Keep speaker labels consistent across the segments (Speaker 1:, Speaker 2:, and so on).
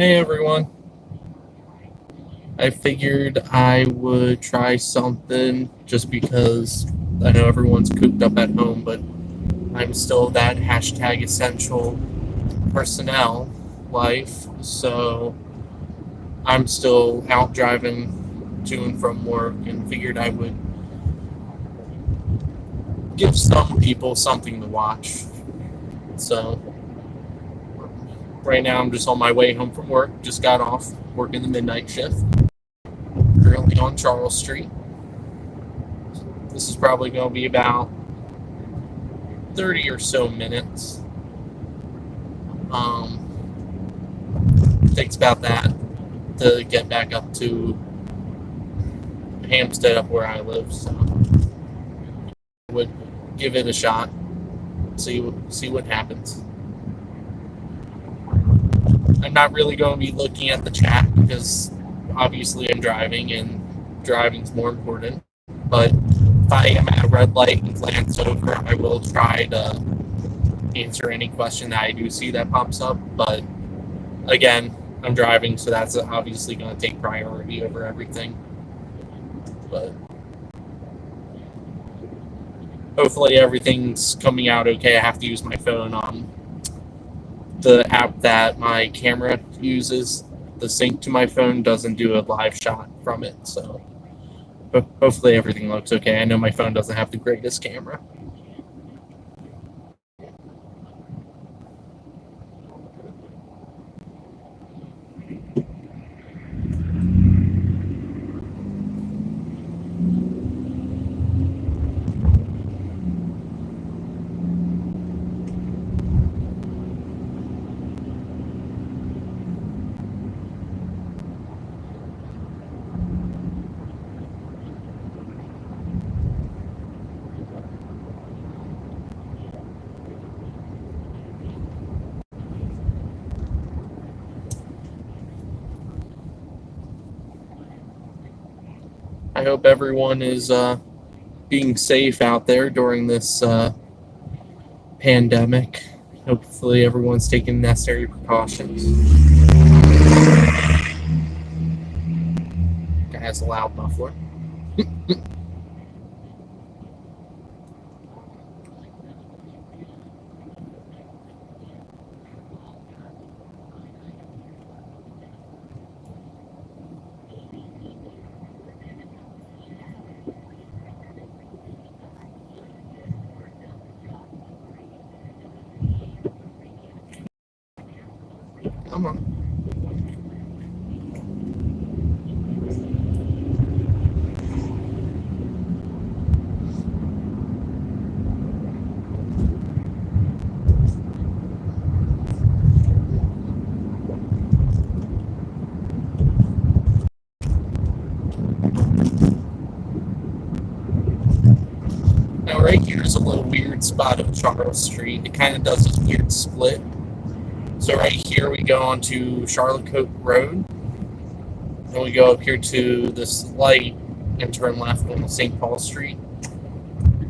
Speaker 1: Hey everyone. I figured I would try something just because I know everyone's cooped up at home, but I'm still that hashtag essential personnel life, so I'm still out driving to and from work and figured I would give some people something to watch. So right now I'm just on my way home from work, just got off working the midnight shift, currently on Charles Street. This is probably going to be about 30 or so minutes. It takes about that to get back up to Hampstead, up where I live. So I would give it a shot. See what happens. I'm not really going to be looking at the chat because obviously I'm driving and driving's more important. But if I am at a red light and glance over, I will try to answer any question that I do see that pops up. But again, I'm driving, so that's obviously going to take priority over everything. But hopefully everything's coming out okay. I have to use my phone on the app that my camera uses. The sync to my phone doesn't do a live shot from it, so hopefully everything looks okay. I know my phone doesn't have the greatest camera. I hope everyone is being safe out there during this pandemic. Hopefully everyone's taking necessary precautions. Guy has a loud muffler. Come on. Now, right here is a little weird spot of Charles Street. It kind of does this weird split. So right here we go onto Charlotte Road, and we go up here to this light and turn left on St. Paul Street,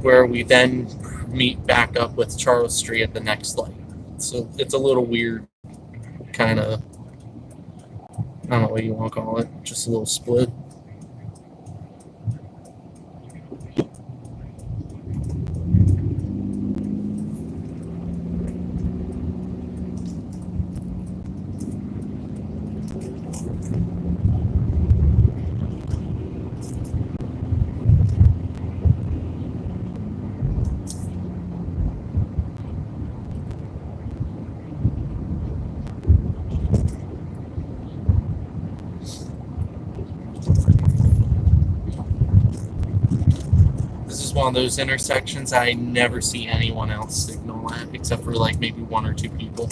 Speaker 1: where we then meet back up with Charles Street at the next light. So it's a little weird, kind of, I don't know what you want to call it, just a little split. This is one of those intersections I never see anyone else signal at, except for like maybe one or two people.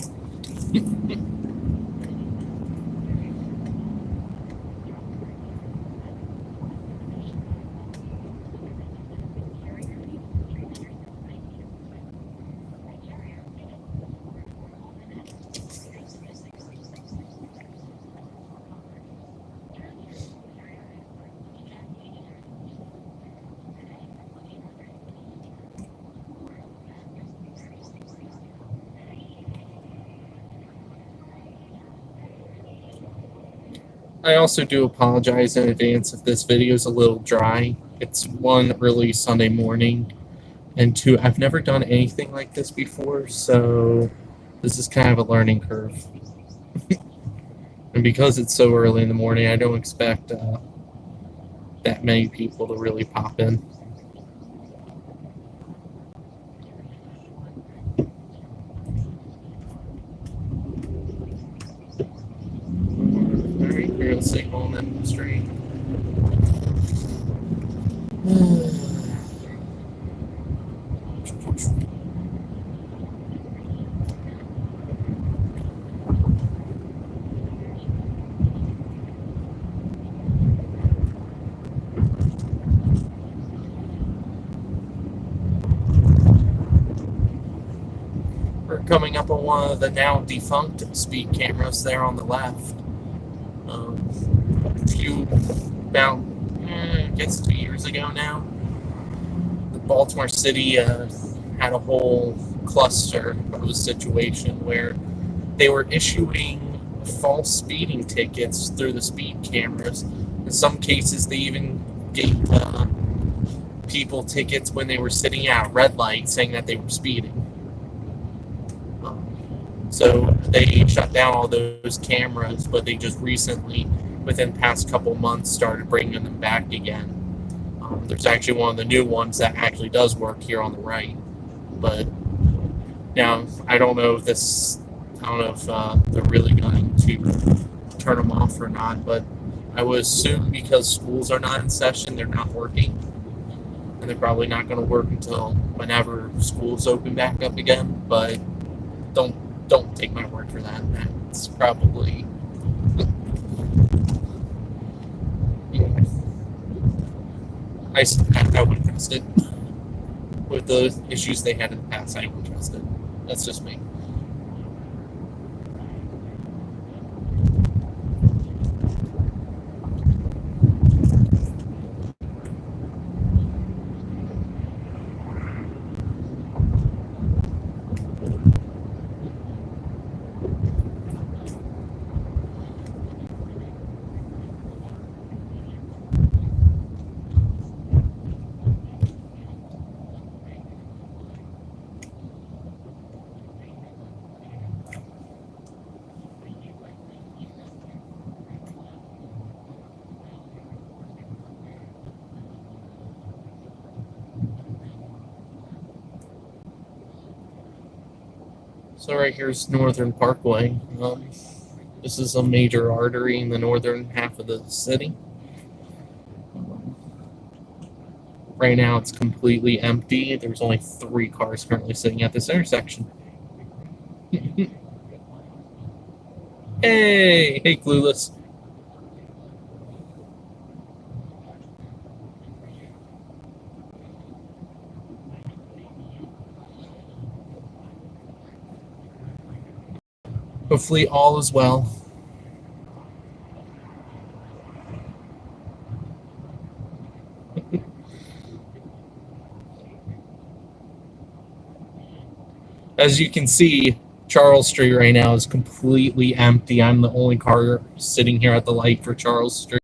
Speaker 1: I also do apologize in advance if this video is a little dry. It's one, early Sunday morning, and two, I've never done anything like this before, so this is kind of a learning curve. And because it's so early in the morning, I don't expect that many people to really pop in. Alright, we're gonna signal on that street. We're coming up on one of the now defunct speed cameras there on the left. About, I guess 2 years ago now, the Baltimore City had a whole cluster of a situation where they were issuing false speeding tickets through the speed cameras. In some cases, they even gave people tickets when they were sitting at a red light saying that they were speeding. So they shut down all those cameras, but they just recently, within the past couple months, started bringing them back again. There's actually one of the new ones that actually does work here on the right. But now, I don't know if they're really going to turn them off or not, but I would assume because schools are not in session, they're not working. And they're probably not going to work until whenever schools open back up again, but don't take my word for that. That's probably... I wouldn't trust it. With the issues they had in the past, I wouldn't trust it. That's just me. So right here's Northern Parkway. This is a major artery in the northern half of the city. Right now it's completely empty. There's only 3 cars currently sitting at this intersection. Hey, Clueless. Hopefully all is well. As you can see, Charles Street right now is completely empty. I'm the only car sitting here at the light for Charles Street.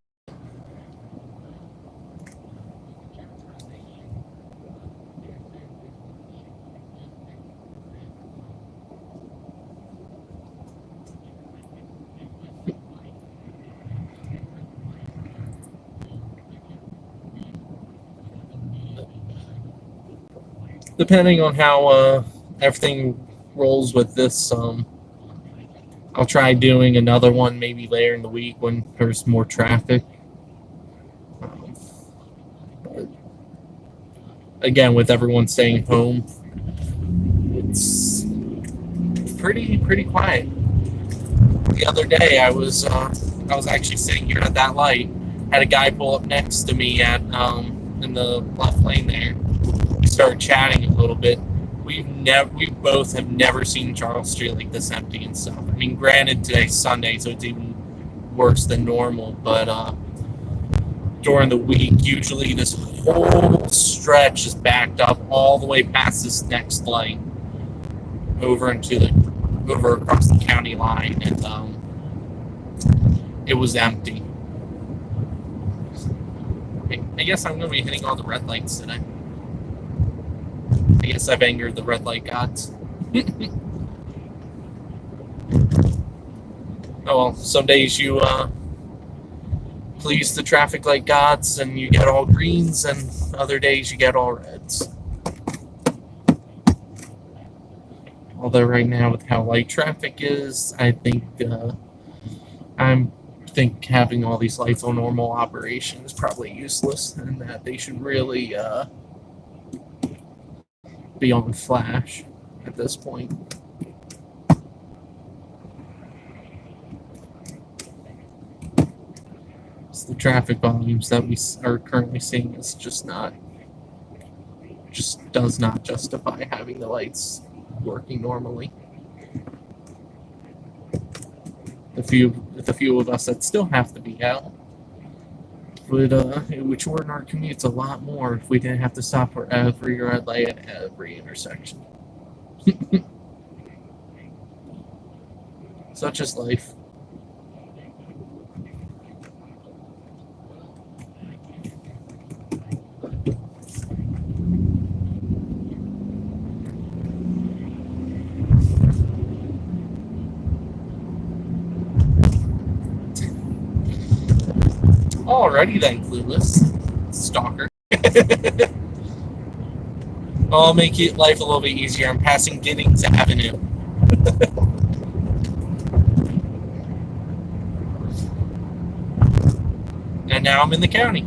Speaker 1: Depending on how everything rolls with this, I'll try doing another one maybe later in the week when there's more traffic. But again, with everyone staying home, it's pretty quiet. The other day, I was actually sitting here at that light, had a guy pull up next to me at in the left lane there. We started chatting a little bit. We both have never seen Charles Street like this empty and stuff. I mean, granted, today's Sunday, so it's even worse than normal, but during the week, usually this whole stretch is backed up all the way past this next light over across the county line, and it was empty. I guess I'm going to be hitting all the red lights today. I guess I've angered the red light gods. Oh well, some days you please the traffic light gods and you get all greens, and other days you get all reds. Although right now with how light traffic is, I think having all these lights on normal operation is probably useless, and that they should really be on flash at this point. So the traffic volumes that we are currently seeing is just does not justify having the lights working normally. The few of us that still have to be out would shorten our commutes a lot more if we didn't have to stop for every red light at every intersection. Such is life. Alrighty then, clueless stalker. I'll make life a little bit easier. I'm passing Giddings Avenue. And now I'm in the county.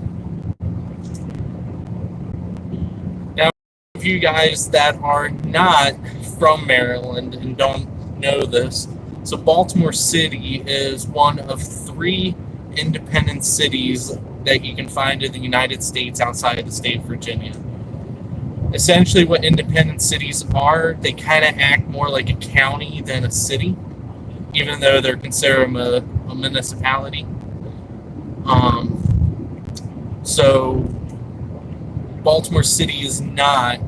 Speaker 1: Now, for you guys that are not from Maryland and don't know this, so Baltimore City is one of 3 independent cities that you can find in the United States outside of the state of Virginia. Essentially what independent cities are, they kind of act more like a county than a city, even though they're considered a municipality. So Baltimore City is not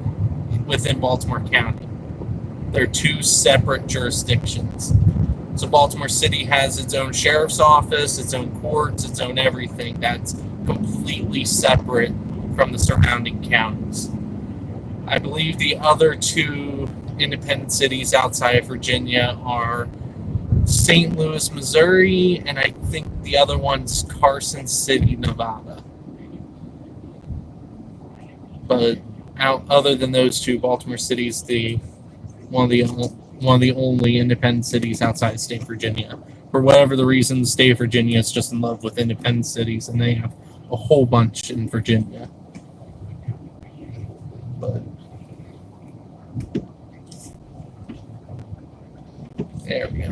Speaker 1: within Baltimore County. They're 2 separate jurisdictions. So Baltimore City has its own sheriff's office, its own courts, its own everything that's completely separate from the surrounding counties. I believe the other 2 independent cities outside of Virginia are St. Louis, Missouri, and I think the other one's Carson City, Nevada. But other than those 2, Baltimore City's one of the only independent cities outside of state of Virginia. For whatever the reason, the state of Virginia is just in love with independent cities, and they have a whole bunch in Virginia. But there we go.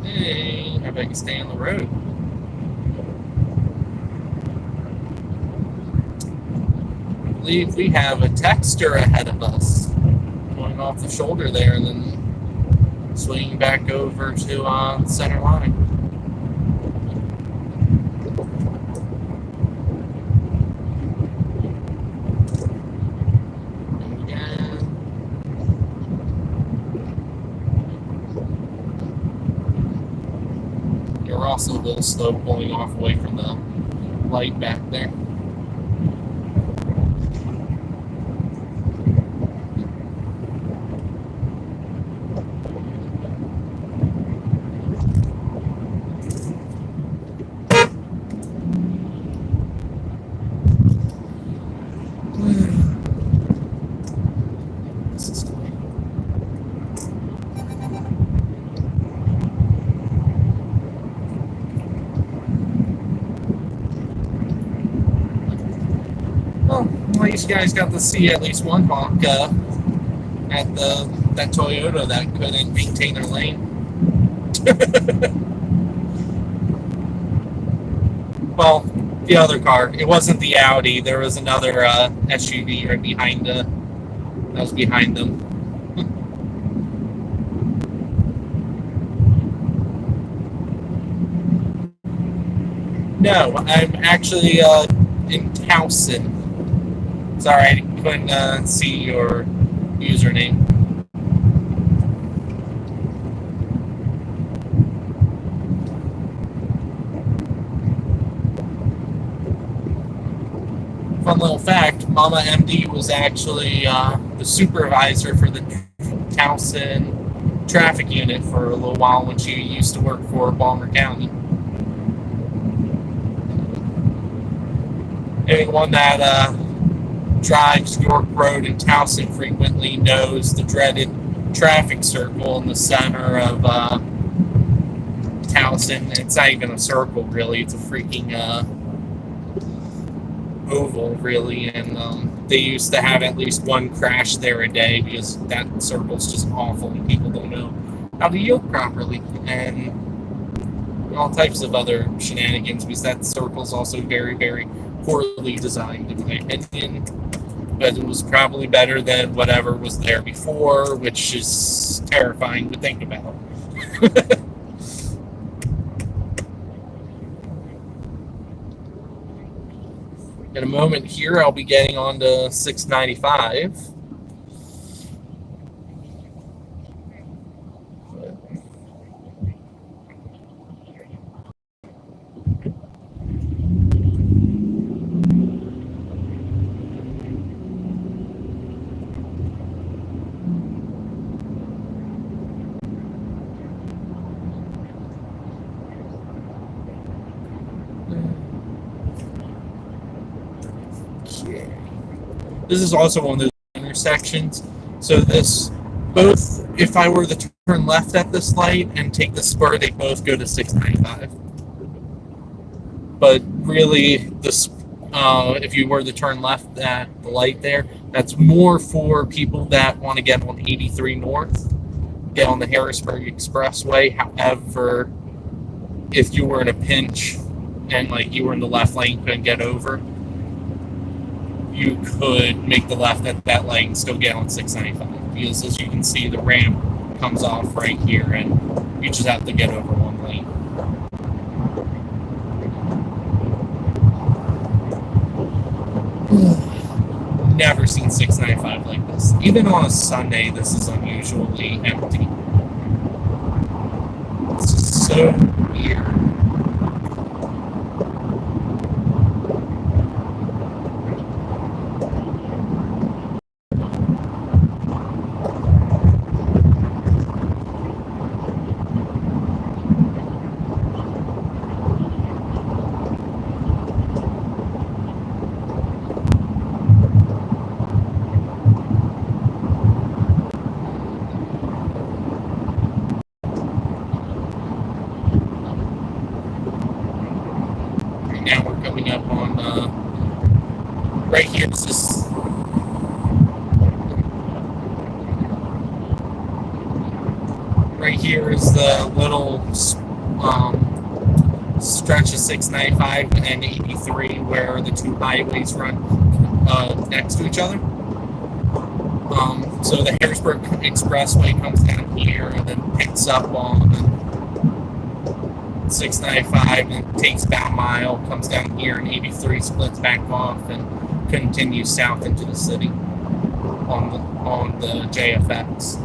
Speaker 1: Hey, how about you stay on the road? I believe we have a texter ahead of us, going off the shoulder there and then swinging back over to the center line. You're also a little slow pulling off away from the light back there. Well, you guys got to see at least one honk at that Toyota that couldn't maintain their lane. Well, The other car. It wasn't the Audi. There was another SUV right behind that was behind them. No, I'm actually in Towson. Sorry, I couldn't see your username. Fun little fact, Mama MD was actually the supervisor for the Towson traffic unit for a little while when she used to work for Balmer County. Anyone that drives York Road in Towson frequently knows the dreaded traffic circle in the center of Towson. It's not even a circle, really. It's a freaking oval, really, and they used to have at least one crash there a day because that circle's just awful and people don't know how to yield properly, and all types of other shenanigans because that circle's also very, very poorly designed, in my opinion, but it was probably better than whatever was there before, which is terrifying to think about. In a moment here, I'll be getting on to 695. This is also one of those intersections. So both, if I were to turn left at this light and take the spur, they both go to 695. But really, if you were to turn left at the light there, that's more for people that want to get on 83 North, get on the Harrisburg Expressway. However, if you were in a pinch and you were in the left lane, couldn't get over, you could make the left at that light and still get on 695, because as you can see, the ramp comes off right here and you just have to get over one lane. Never seen 695 like this. Even on a Sunday, this is unusually empty. It's just so weird. Right here is this. Right here is the little stretch of 695 and 83 where the two highways run next to each other. So the Harrisburg Expressway comes down here and then picks up on 695 and takes about a mile, comes down here, and 83 splits back off and continues south into the city on the JFX.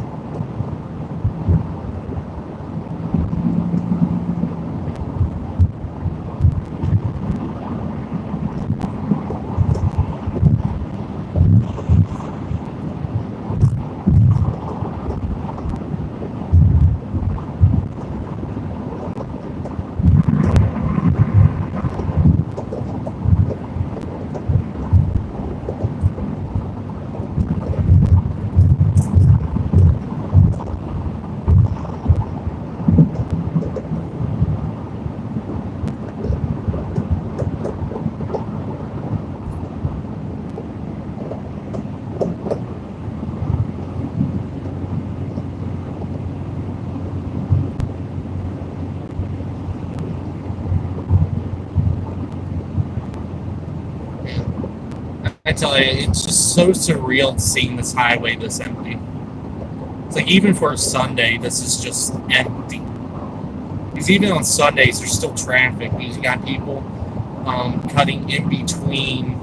Speaker 1: tell you, it's just so surreal seeing this highway this empty. It's like even for a Sunday, this is just empty. Because even on Sundays, there's still traffic. Because you got people cutting in between.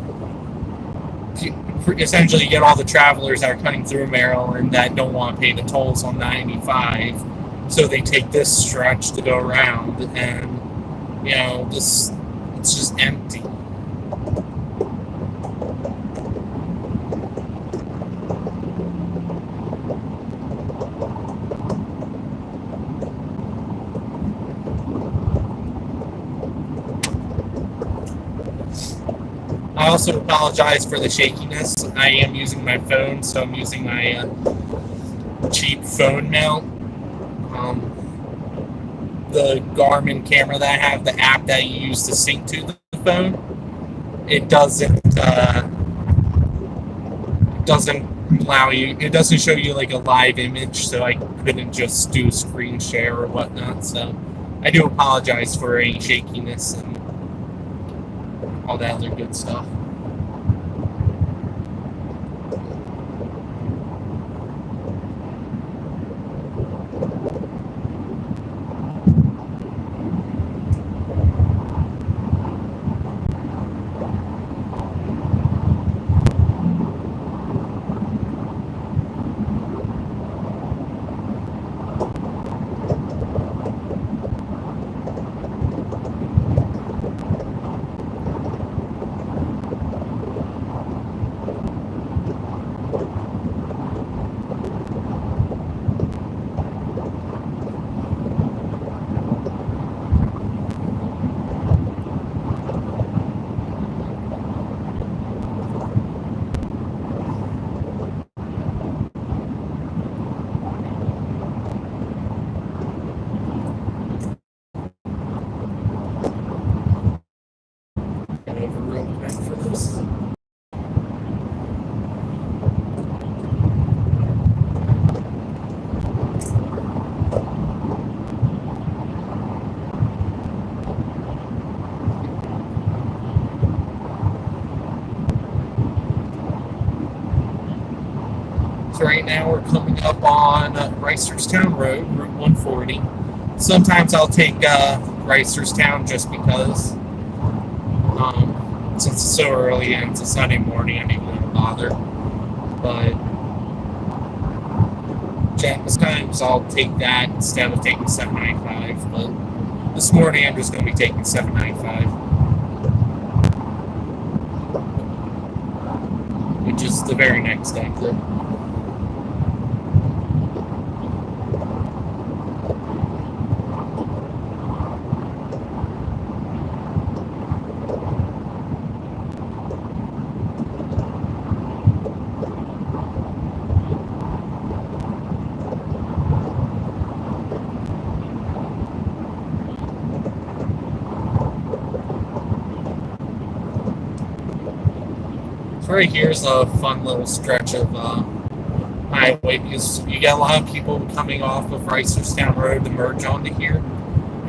Speaker 1: Essentially, you get all the travelers that are cutting through Maryland that don't want to pay the tolls on 95, so they take this stretch to go around, and this it's just empty. I also apologize for the shakiness. I am using my phone, so I'm using my cheap phone mount. The Garmin camera that I have, the app that you use to sync to the phone, it doesn't allow you. It doesn't show you like a live image, so I couldn't just do screen share or whatnot. So I do apologize for any shakiness and all that other good stuff. So right now we're coming up on Reisterstown Road, Route 140. Sometimes I'll take Reisterstown just because, since it's so early and it's a Sunday morning, I didn't even want to bother. But most times I'll take that instead of taking 795. But this morning I'm just going to be taking 795, which is the very next exit. Right here's a fun little stretch of highway because you get a lot of people coming off of Reisterstown Road to merge onto here,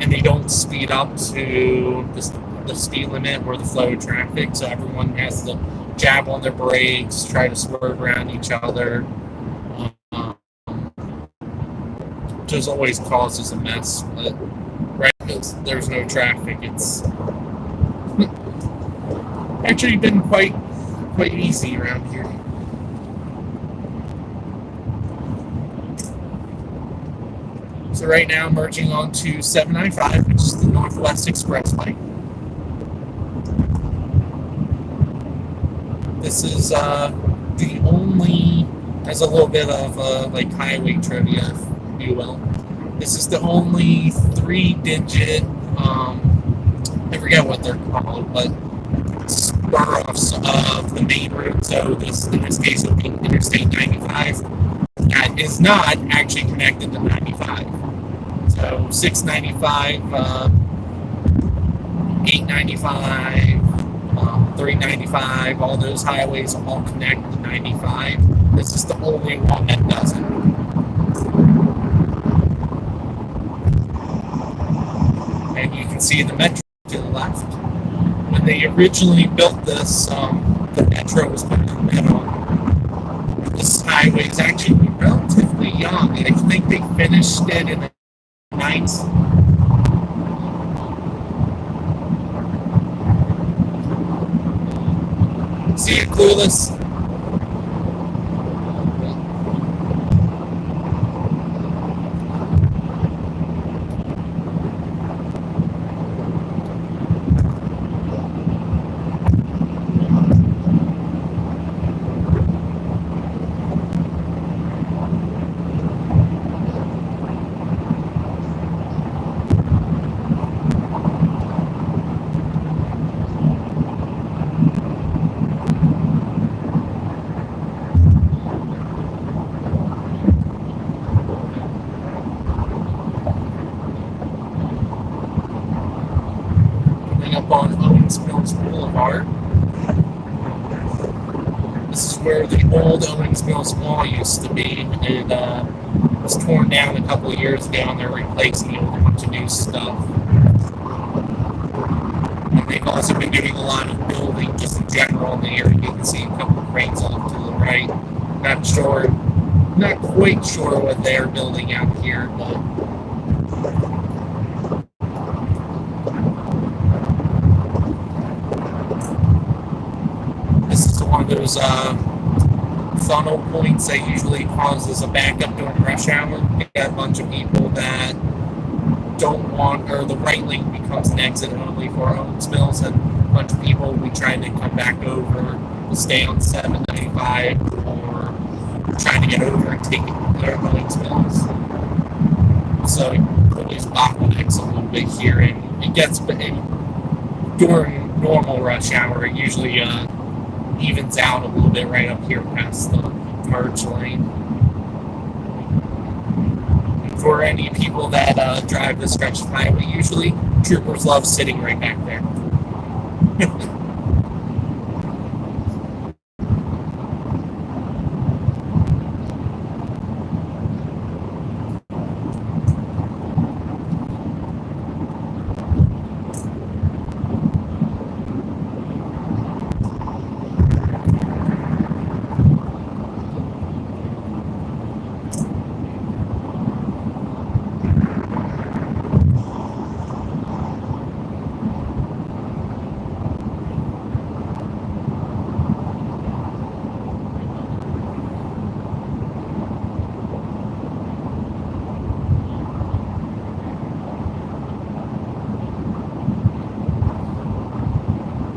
Speaker 1: and they don't speed up to the speed limit or the flow of traffic, so everyone has to jab on their brakes, try to swerve around each other, just always causes a mess. But right because there's no traffic, it's actually been quite easy around here. So right now, merging onto 795, which is the Northwest Expressway. This is the only. There's a little bit of like highway trivia, if you will. This is the only 3-digit. I forget what they're called, but spur-offs of the main route. So in this case, it would be Interstate 95. That is not actually connected to 95. So 695, 895, 395, all those highways all connect to 95. This is the only one that doesn't. And you can see the metro to the left. When they originally built this, the metro was put in the middle. This highway is actually relatively young. I think they finished it in the 90s. See it, Clueless? Up on Owings Mills Boulevard. This is where the old Owings Mills Mall used to be. It was torn down a couple of years ago, and they're replacing it with a bunch of new stuff. And they've also been doing a lot of building just in general in the area. You can see a couple of cranes off to the right. Not quite sure what they're building out here, but this is one of those funnel points that usually causes a backup during rush hour. You got a bunch of people that don't want, or the right lane becomes an exit only for Owings Mills, and a bunch of people will be trying to come back over to stay on 795 or trying to get over and take their Owings Mills. So these bottlenecks a little bit here, and it gets during normal rush hour. It usually evens out a little bit right up here past the merge lane. For any people that drive the stretch of highway, usually troopers love sitting right back there.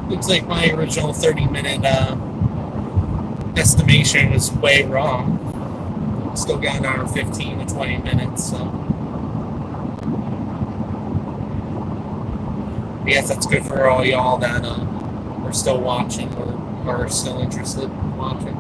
Speaker 1: Looks like my original 30-minute estimation was way wrong. Still got another 15 to 20 minutes, so I guess that's good for all y'all that are still watching or are still interested in watching.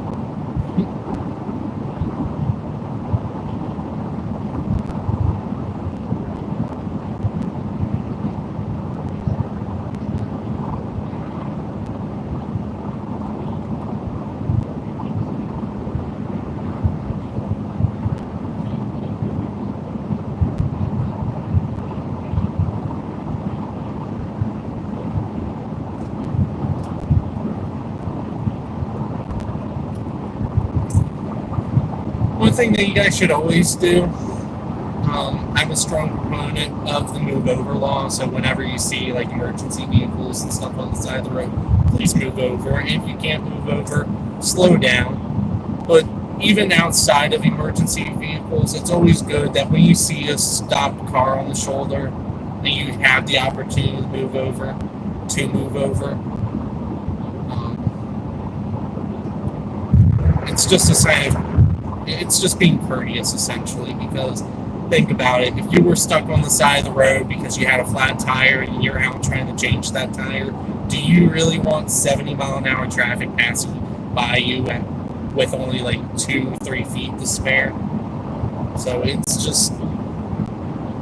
Speaker 1: One thing that you guys should always do, I'm a strong proponent of the move over law, so whenever you see like emergency vehicles and stuff on the side of the road, please move over. If you can't move over, slow down. But even outside of emergency vehicles, it's always good that when you see a stopped car on the shoulder and you have the opportunity to move over. It's just a sign of it's just being courteous, essentially, because think about it. If you were stuck on the side of the road because you had a flat tire and you're out trying to change that tire, do you really want 70-mile-an-hour traffic passing by you and with only like 2-3 feet to spare? So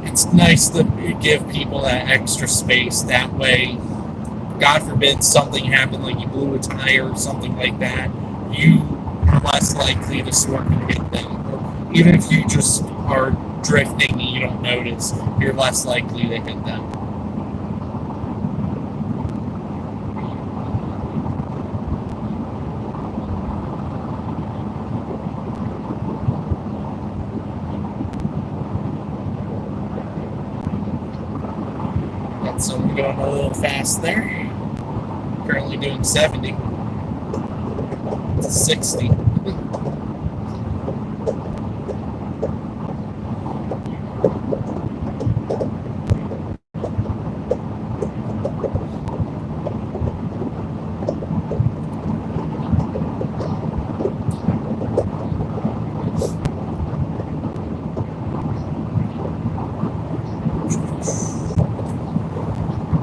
Speaker 1: it's nice to give people that extra space. That way, God forbid something happened, like you blew a tire or something like that, you are less likely to swerve and hit them. Or even if you just are drifting and you don't notice, you're less likely to hit them. So we're going a little fast there. Currently doing 70 to 60.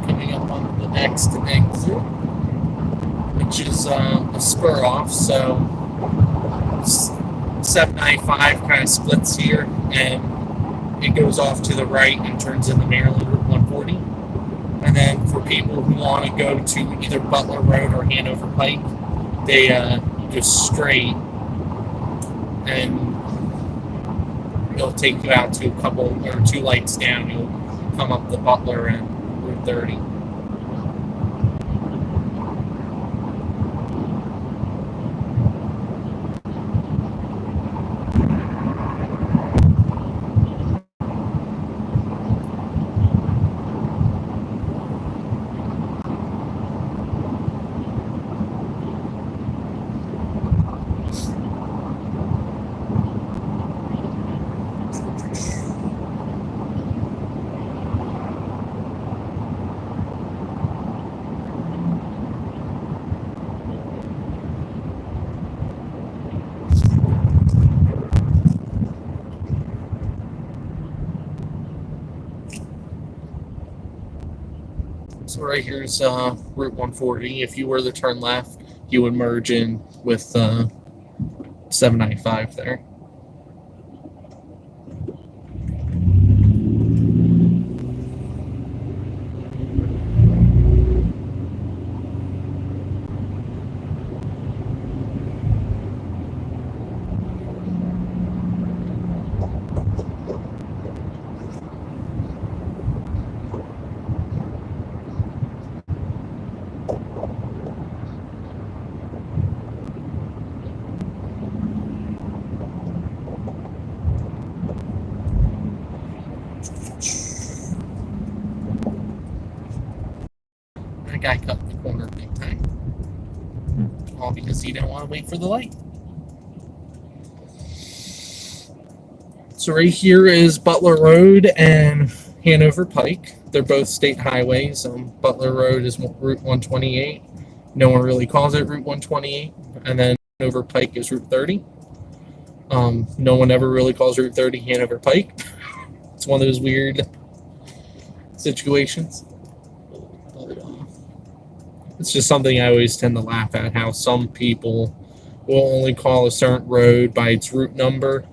Speaker 1: Coming up on the next exit, which is a spur off, so 795 kind of splits here, and it goes off to the right and turns into Maryland Route 140. And then for people who want to go to either Butler Road or Hanover Pike, they go straight, and it'll take you out to a couple or two lights down. You'll come up the Butler and Route 30. So right here is Route 140. If you were to turn left, you would merge in with 795 there. That guy cut the corner big time. All because he didn't want to wait for the light. So right here is Butler Road and Hanover Pike. They're both state highways. Butler Road is Route 128. No one really calls it Route 128. And then Hanover Pike is Route 30. No one ever really calls Route 30 Hanover Pike. It's one of those weird situations. But, it's just something I always tend to laugh at, how some people will only call a certain road by its route number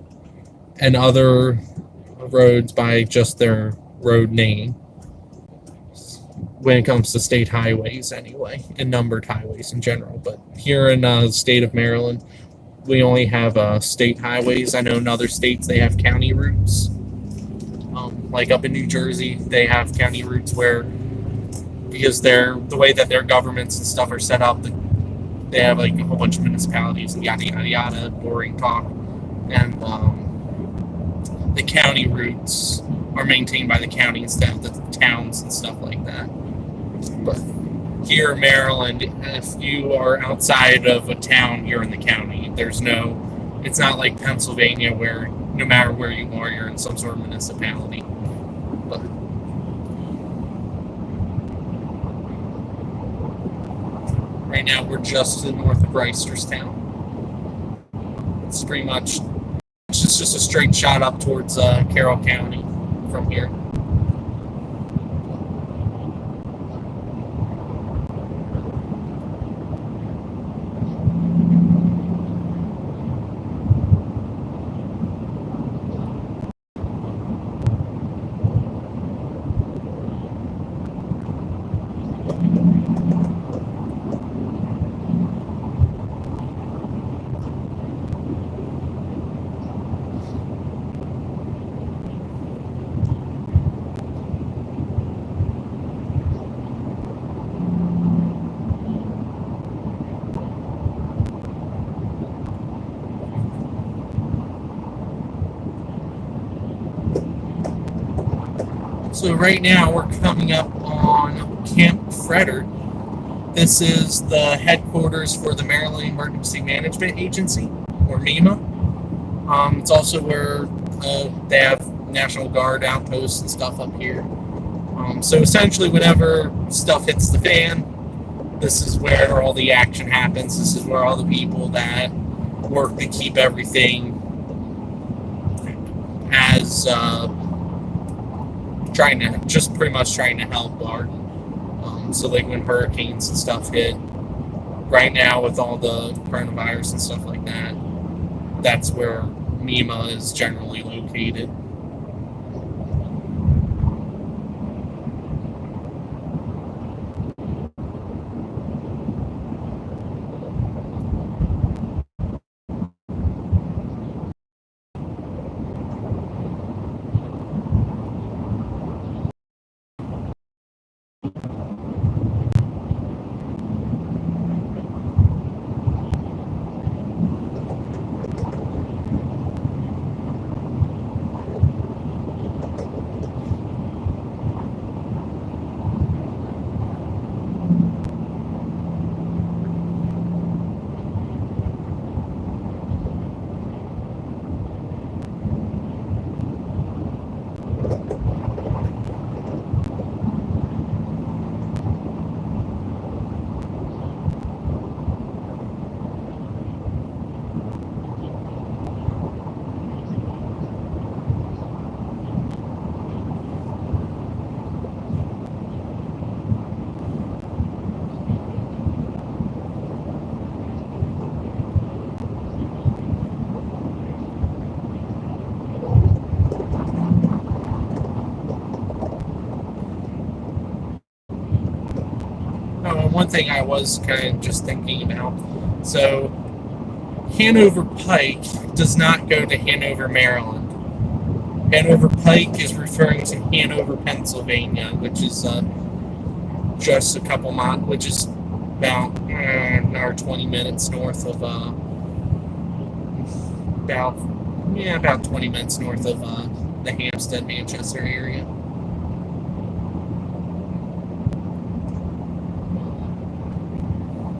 Speaker 1: and other roads by just their road name. When it comes to state highways anyway, and numbered highways in general. But here in the state of Maryland, we only have state highways. I know in other states they have county routes. Like up in New Jersey, they have county routes where, because the way that their governments and stuff are set up, they have like a whole bunch of municipalities and yada yada yada, boring talk, and the county routes are maintained by the county instead of the towns and stuff like that. But here in Maryland, if you are outside of a town, you're in the county. It's not like Pennsylvania where no matter where you are, you're in some sort of municipality. But right now, we're just to the north of Reisterstown. It's pretty much, it's just a straight shot up towards Carroll County from here. So right now we're coming up on Camp Frederick. This is the headquarters for the Maryland Emergency Management Agency, or MEMA. It's also where they have National Guard outposts and stuff up here. So essentially, whenever stuff hits the fan, this is where all the action happens. This is where all the people that work to keep everything as pretty much trying to help are. So like when hurricanes and stuff hit, right now with all the coronavirus and stuff like that, that's where MEMA is generally located. One thing I was kind of just thinking about, so Hanover Pike does not go to Hanover, Maryland. Hanover Pike is referring to Hanover, Pennsylvania, which is just a couple miles, which is about an hour 20 minutes north of about 20 minutes north of the Hampstead, Manchester area.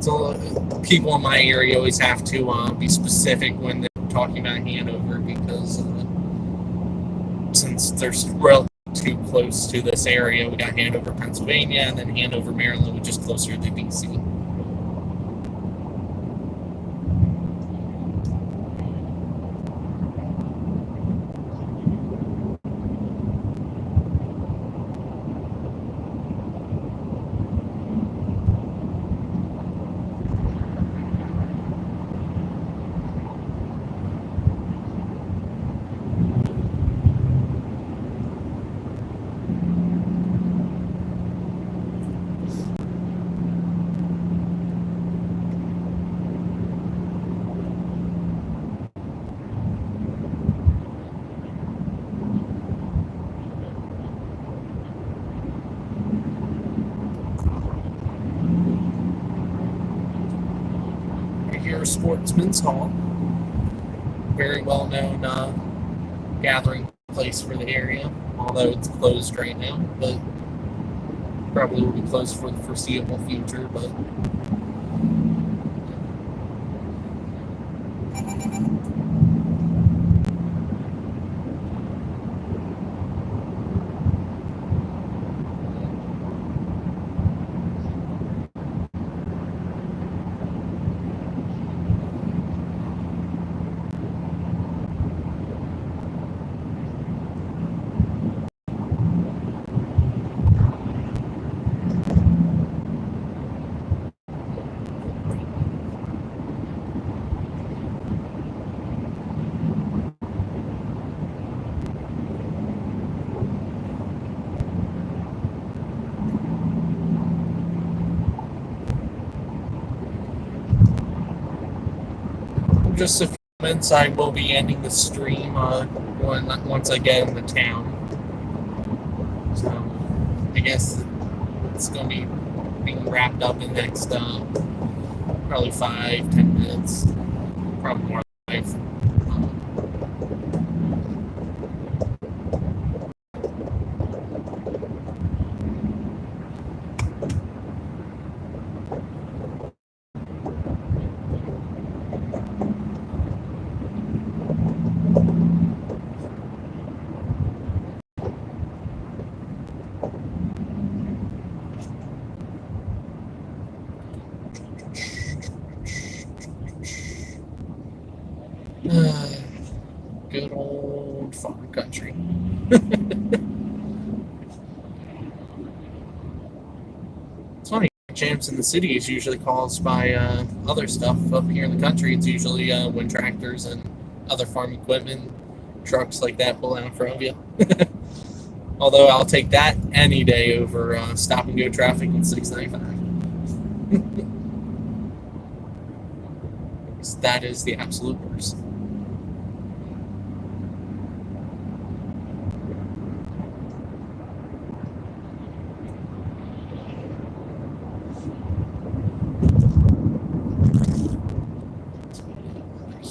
Speaker 1: So people in my area always have to be specific when they're talking about Hanover, because since they're relatively too close to this area, we got Hanover, Pennsylvania, and then Hanover, Maryland, which is closer to DC. Sportsman's Hall, very well known gathering place for the area, although it's closed right now, but probably will be closed for the foreseeable future. But just a few moments, I will be ending the stream once I get into town. So I guess it's going to be being wrapped up in the next probably 5-10 minutes, probably more than 5. weird farm country. It's funny. Jams in the city is usually caused by other stuff. Up here in the country, it's usually wind tractors and other farm equipment, trucks like that pull out in front of you. Although I'll take that any day over stop and go traffic in 695. That is the absolute worst.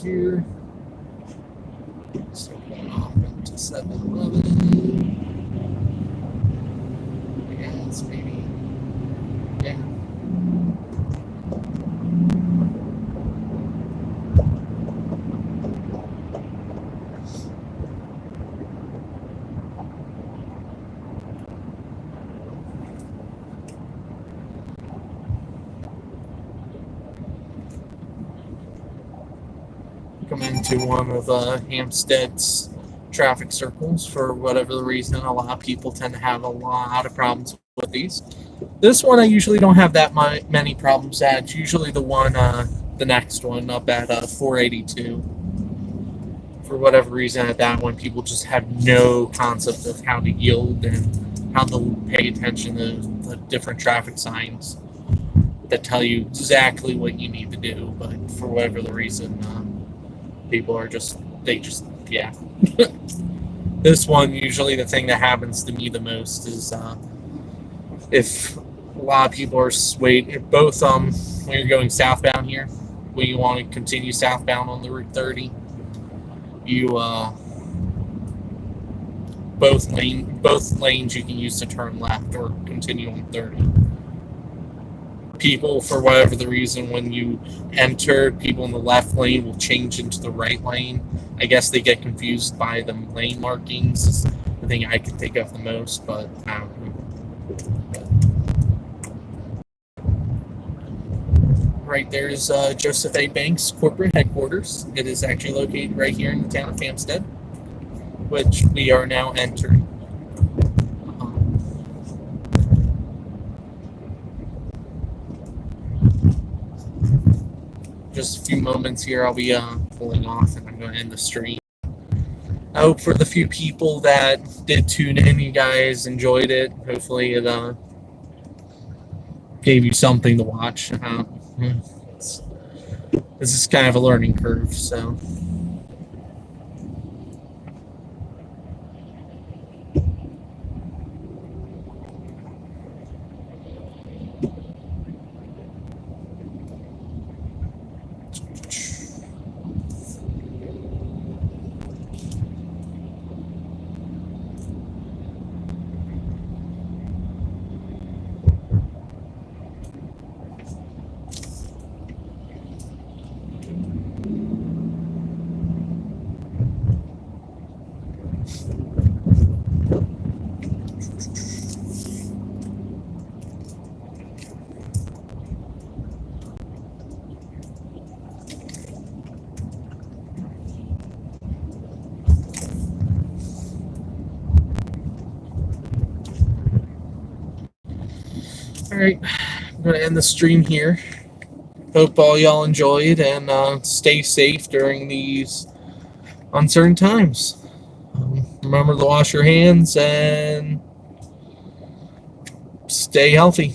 Speaker 1: Here, start going off into 7-Eleven. Yes, maybe. Yeah. Come into one of Hampstead's traffic circles for whatever the reason. A lot of people tend to have a lot of problems with these. This one I usually don't have that many problems at. It's usually the one, the next one up at 482. For whatever reason, at that one, people just have no concept of how to yield and how to pay attention to the different traffic signs that tell you exactly what you need to do. But for whatever the reason, people are yeah. This one, usually the thing that happens to me the most is if a lot of people are swayed, both when you're going southbound here, when you want to continue southbound on the Route 30, you both lanes you can use to turn left or continue on 30. People, for whatever the reason, when you enter, people in the left lane will change into the right lane. I guess they get confused by the lane markings. Is the thing I can think of the most, but I don't know. Right there is Joseph A. Banks corporate headquarters. It is actually located right here in the town of Hampstead, which we are now entering. Just a few moments here, I'll be pulling off and I'm going to end the stream. I hope for the few people that did tune in, you guys enjoyed it. Hopefully it gave you something to watch. This is kind of a learning curve, so. Alright, I'm going to end the stream here. Hope all y'all enjoyed and stay safe during these uncertain times. Remember to wash your hands and stay healthy.